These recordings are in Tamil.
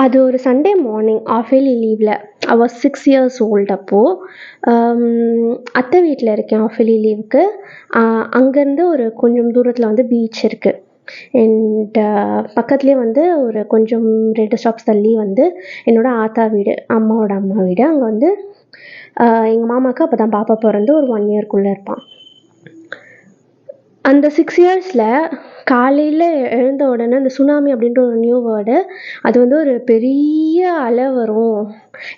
அது ஒரு சண்டே மார்னிங் ஆஃப் இயர்லி லீவில். ஐ வாஸ் 6 இயர்ஸ் ஓல்டு அப்போது. அத்தை வீட்டில் இருக்கேன் ஆஃப் இயர்லி லீவுக்கு. அங்கேருந்து ஒரு கொஞ்சம் தூரத்தில் வந்து பீச் இருக்குது. அண்ட் பக்கத்துலேயே வந்து ஒரு கொஞ்சம் 2 ஸ்டாப்ஸ் தள்ளி வந்து என்னோடய ஆத்தா வீடு, அம்மாவோட அம்மா வீடு. அங்கே வந்து எங்கள் மாமாவுக்கு அப்போ தான் பாப்பா பிறந்து ஒரு 1 இயர்க்குள்ளே இருப்பான். அந்த 6 இயர்ஸில் காலையில் எழுந்த உடனே அந்த சுனாமி அப்படின்ற ஒரு நியூ வேர்டு, அது வந்து ஒரு பெரிய அலை வரும்,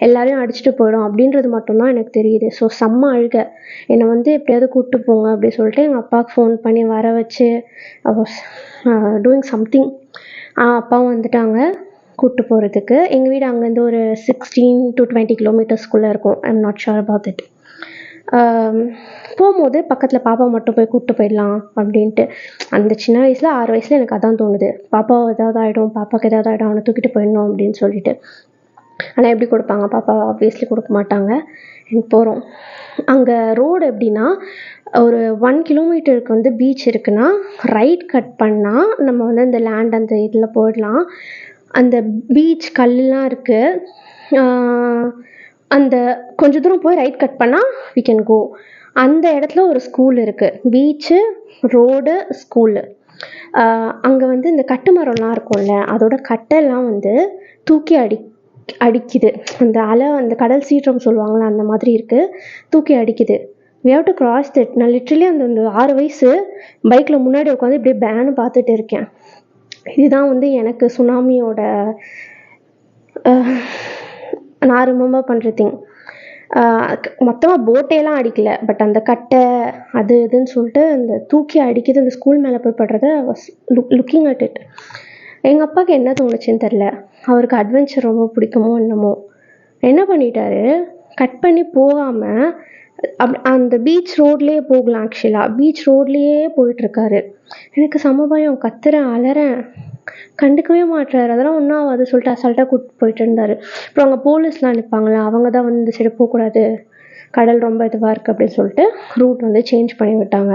எல்லாரையும் அடிச்சுட்டு போயிடும் அப்படின்றது மட்டும்தான் எனக்கு தெரியுது. ஸோ செம்ம அழுக. என்னை வந்து எப்படியாவது கூப்பிட்டு போங்க அப்படின்னு சொல்லிட்டு எங்கள் அப்பாவுக்கு ஃபோன் பண்ணி வர வச்சு ஐ வாஸ் டூயிங் சம்திங். அப்பாவும் வந்துட்டாங்க கூப்பிட்டு போகிறதுக்கு. எங்கள் வீடு அங்கேருந்து ஒரு 16 to 20 கிலோமீட்டர்ஸ்குள்ளே இருக்கும். I am not sure about it. போகும்போது பக்கத்தில் பாப்பா மட்டும் போய் கூப்பிட்டு போயிடலாம் அப்படின்ட்டு. அந்த சின்ன வயசில் 6 வயசில் எனக்கு அதான் தோணுது. பாப்பா ஏதாவது ஆகிடும், பாப்பாவுக்கு ஏதாவது ஆகிடும், அவனை தூக்கிட்டு போயிடணும் அப்படின்னு சொல்லிட்டு. ஆனால் எப்படி கொடுப்பாங்க? பாப்பா ஆப்வியஸ்லி கொடுக்க மாட்டாங்க. எனக்கு போகிறோம். அங்கே ரோடு எப்படின்னா, ஒரு 1 கிலோமீட்டருக்கு வந்து பீச் இருக்குன்னா ரைட் கட் பண்ணால் நம்ம வந்து அந்த லேண்ட் அந்த இதில் போயிடலாம். அந்த பீச் கல்லாம் இருக்குது. அந்த கொஞ்சம் தூரம் போய் ரைட் கட் பண்ணால் வி கேன் கோ. அந்த இடத்துல ஒரு ஸ்கூல் இருக்குது. Beach, road, school. அங்கே வந்து இந்த கட்டுமரம்லாம் இருக்கும்ல, அதோட கட்டெல்லாம் வந்து தூக்கி அடிக்குது. அந்த அலை, அந்த கடல் சீற்றம் சொல்லுவாங்களே, அந்த மாதிரி இருக்குது, தூக்கி அடிக்குது. we have to cross that. நான் லிட்ரலி அந்த 6 வயசு பைக்கில் முன்னாடி உட்காந்து இப்படியே பேனு பார்த்துட்டு இருக்கேன். இதுதான் வந்து எனக்கு சுனாமியோட நான் ரிமெம்பர் பண்ணுற திங். மொத்தமாக போட்டையெல்லாம் அடிக்கலை, பட் அந்த கட்டை அது இதுன்னு சொல்லிட்டு அந்த தூக்கி அடிக்குது. அந்த ஸ்கூல் மேலே போய் படுறத வாஸ் லுக்கிங் அட் இட். எங்கள் அப்பாவுக்கு என்ன தோணுச்சுன்னு தெரில, அவருக்கு அட்வென்ச்சர் ரொம்ப பிடிக்குமோ என்னமோ, என்ன பண்ணிட்டாரு, கட் பண்ணி போகாமல் அந்த பீச் ரோட்லேயே போகலாம். ஆக்சுவலாக பீச் ரோட்லேயே போயிட்டுருக்காரு. எனக்கு செம பயம், கத்துறேன், அலறேன், கண்டுக்கவே மாட்டுறாரு. அதெல்லாம் ஒன்றும் ஆகாது சொல்லிட்டு அசால்ட்டாக கூப்பிட்டு போயிட்டு இருந்தார். அப்புறம் அங்கே போலீஸ்லாம் நிற்பாங்களே, அவங்க தான் வந்து இந்த சைடு போகக்கூடாது, கடல் ரொம்ப இதுவாக இருக்குது அப்படின்னு சொல்லிட்டு ரூட் வந்து சேஞ்ச் பண்ணி விட்டாங்க.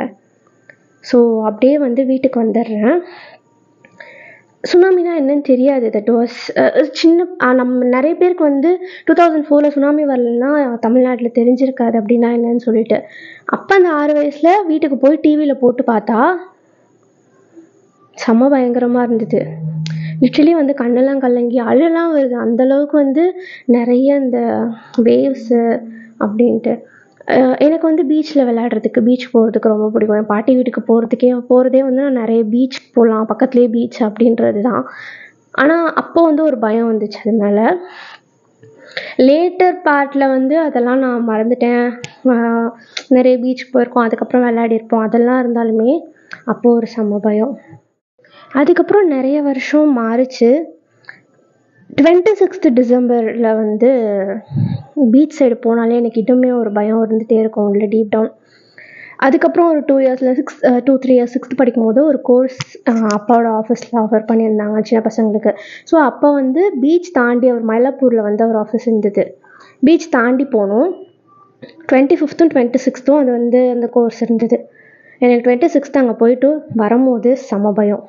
ஸோ அப்படியே வந்து வீட்டுக்கு வந்துடுறேன். சுனாமினா என்னன்னு தெரியாது. தட் வாஸ் சின்ன நம்ம நிறைய பேருக்கு வந்து 2004 சுனாமி வரலன்னா தமிழ்நாட்டில் தெரிஞ்சிருக்காது அப்படின்னா என்னன்னு சொல்லிட்டு. அப்போ அந்த 6 வயசில் வீட்டுக்கு போய் டிவியில் போட்டு பார்த்தா செம்ம பயங்கரமாக இருந்தது. லிட்ரலி வந்து கண்ணெல்லாம் கலங்கி அழலாம் வருது. அந்தளவுக்கு வந்து நிறைய இந்த வேவ்ஸு அப்படின்ட்டு. எனக்கு வந்து பீச்சில் விளையாடுறதுக்கு, பீச் போகிறதுக்கு ரொம்ப பிடிக்கும். என் பாட்டி வீட்டுக்கு போகிறதே வந்து நான் நிறைய பீச் போகலாம், பக்கத்துலேயே பீச் அப்படின்றது தான். ஆனால் அப்போ வந்து ஒரு பயம் வந்துச்சு அது மேலே. லேட்டர் பார்ட்டில் வந்து அதெல்லாம் நான் மறந்துட்டேன். நிறைய பீச் போயிருக்கோம், அதுக்கப்புறம் விளையாடிருப்போம், அதெல்லாம் இருந்தாலுமே அப்போது ஒரு செம்ம பயம். அதுக்கப்புறம் நிறைய வருஷம் மாறிச்சு. 26th டிசம்பரில் வந்து பீச் சைடு போனாலே எனக்கு இன்னுமே ஒரு பயம் இருந்துகிட்டே இருக்கும் உள்ள டீப் டவுன். அதுக்கப்புறம் ஒரு 2 இயர்ஸில் 2-3 இயர்ஸ் 6th படிக்கும் போது ஒரு கோர்ஸ் அப்பாவோட ஆஃபீஸில் ஆஃபர் பண்ணியிருந்தாங்க சின்ன பசங்களுக்கு. ஸோ அப்போ வந்து பீச் தாண்டி அவர் மயிலாப்பூரில் வந்து அவர் ஆஃபீஸ் இருந்தது. பீச் தாண்டி போனோம். 25th 26th அது வந்து அந்த கோர்ஸ் இருந்தது. எனக்கு 26th அங்கே போயிட்டு வரும்போது செம பயம்.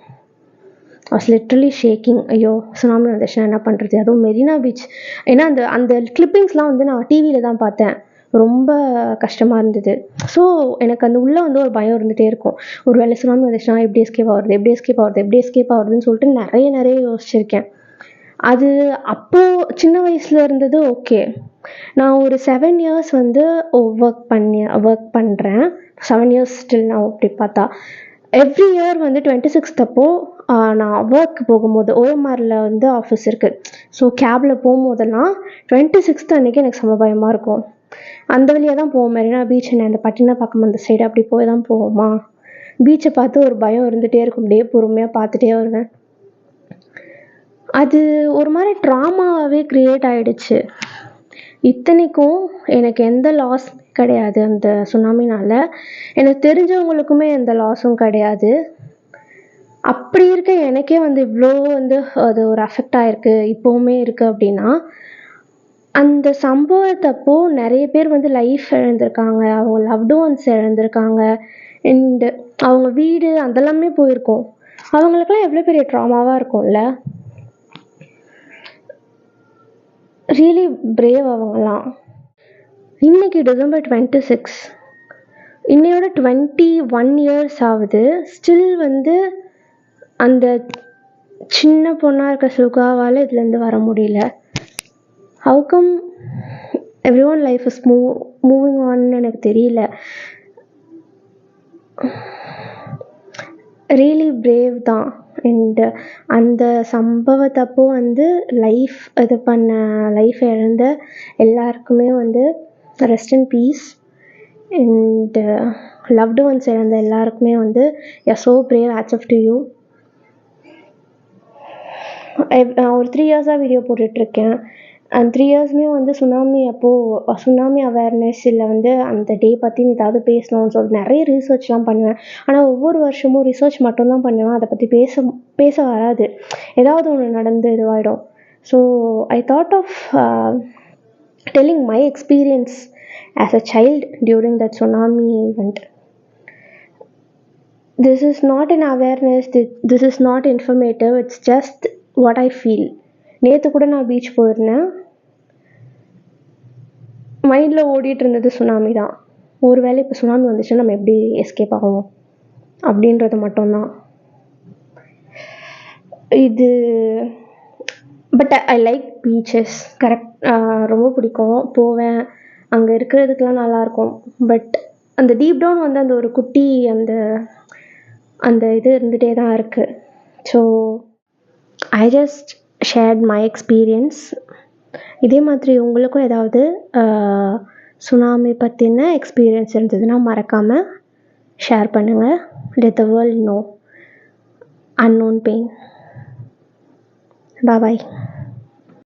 Was literally shaking. ஐயோ சுனாமி வந்துச்சுன்னா என்ன பண்ணுறது? அதுவும் மெரினா பீச். ஏன்னா அந்த அந்த கிளிப்பிங்ஸ்லாம் வந்து நான் டிவியில் தான் பார்த்தேன். ரொம்ப கஷ்டமாக இருந்தது. ஸோ எனக்கு அந்த உள்ளே வந்து ஒரு பயம் இருந்துகிட்டே இருக்கும். ஒரு வேளை சுனாமி வந்துச்சுன்னா எப்படி எஸ்கேப் ஆகுறதுன்னு சொல்லிட்டு நிறைய யோசிச்சிருக்கேன். அது அப்போது சின்ன வயசில் இருந்தது. ஓகே, நான் ஒரு 7 இயர்ஸ் வந்து ஒர்க் பண்ணுறேன். 7 இயர்ஸ் ஸ்டில் நான் அப்படி பார்த்தா எவ்ரி இயர் வந்து 26th அப்போ நான் ஒர்க் போகும்போது ஓஎம்ஆரில் வந்து ஆஃபீஸ் இருக்குது. ஸோ கேபில் போகும்போதெல்லாம் 26th அன்றைக்கி எனக்கு செம பயமாக இருக்கும். அந்த வழியாக தான் போவோம், மெரினா பீச், அந்த பட்டினப்பாக்கம் அந்த சைடு அப்படி போய் தான் போவோமா. பீச்சை பார்த்து ஒரு பயம் இருந்துகிட்டே இருக்கும். அப்படியே பொறுமையாக பார்த்துட்டே வருவேன். அது ஒரு மாதிரி ட்ராமாவே க்ரியேட் ஆகிடுச்சு. இத்தனைக்கும் எனக்கு எந்த லாஸ் கிடையாது அந்த சுனாமினால். எனக்கு தெரிஞ்சவங்களுக்குமே எந்த லாஸும் கிடையாது. அப்படி இருக்க எனக்கே வந்து இவ்வளோ வந்து அது ஒரு அஃபெக்ட் ஆகிருக்கு, இப்போவுமே இருக்குது அப்படின்னா, அந்த சம்பவத்தப்போ நிறைய பேர் வந்து லைஃப் இழந்திருக்காங்க, அவங்க லவ்டு ஒன்ஸ் இழந்திருக்காங்க, அண்டு அவங்க வீடு அதெல்லாமே போயிருக்கோம். அவங்களுக்கெல்லாம் எவ்வளோ பெரிய ட்ராமாவாக இருக்கும்ல. ரியலி பிரேவ் அவங்கலாம். இன்னைக்கு டிசம்பர் 26, இன்னையோட 21 இயர்ஸ் ஆகுது. ஸ்டில் வந்து அந்த சின்ன பொண்ணாக இருக்க சுகாவால் இதுலேருந்து வர முடியல. How come every one life is moving ஆன்னு எனக்கு தெரியல. ரியலி பிரேவ் தான். அண்ட் அந்த சம்பவத்தப்போ வந்து லைஃப் இழந்த எல்லாருக்குமே வந்து rest in peace. And loved ones இழந்த எல்லாருக்குமே வந்து so brave, hats off to you. நான் ஒரு 3 இயர்ஸாக வீடியோ போட்டுட்ருக்கேன். அந்த 3 இயர்ஸுமே வந்து சுனாமி அவேர்னஸ் இல்லை வந்து அந்த டே பற்றி ஏதாவது பேசணும்னு சொல்லிட்டு நிறைய ரிசர்ச்லாம் பண்ணுவேன். ஆனால் ஒவ்வொரு வருஷமும் ரிசர்ச் மட்டும்தான் பண்ணுவேன், அதை பற்றி பேச வராது. ஏதாவது ஒன்று நடந்து இதுவாகிடும். So I thought of telling my experience as a child during that tsunami event. This is not an awareness, this is not informative, it's just what I feel. நேற்று கூட நான் பீச் போயிருந்தேன். மைண்டில் ஓடிட்டு இருந்தது சுனாமி தான். ஒரு வேளை இப்போ சுனாமி வந்துச்சுன்னா நம்ம எப்படி எஸ்கேப் ஆகும் அப்படின்றது மட்டும்தான். இது but I like beaches. Correct, ரொம்ப பிடிக்கும், போவேன். அங்கே இருக்கிறதுக்கெலாம் நல்லாயிருக்கும். பட் அந்த டீப் டவுன் வந்து அந்த ஒரு குட்டி அந்த இது இருந்துகிட்டே தான் இருக்குது. So I just shared my experience. இதே மாதிரி உங்களுக்கும் ஏதாவது சுனாமி பற்றின எக்ஸ்பீரியன்ஸ் இருந்ததுன்னா மறக்காமல் ஷேர் பண்ணுங்கள். Let the world know unknown pain. Bye bye.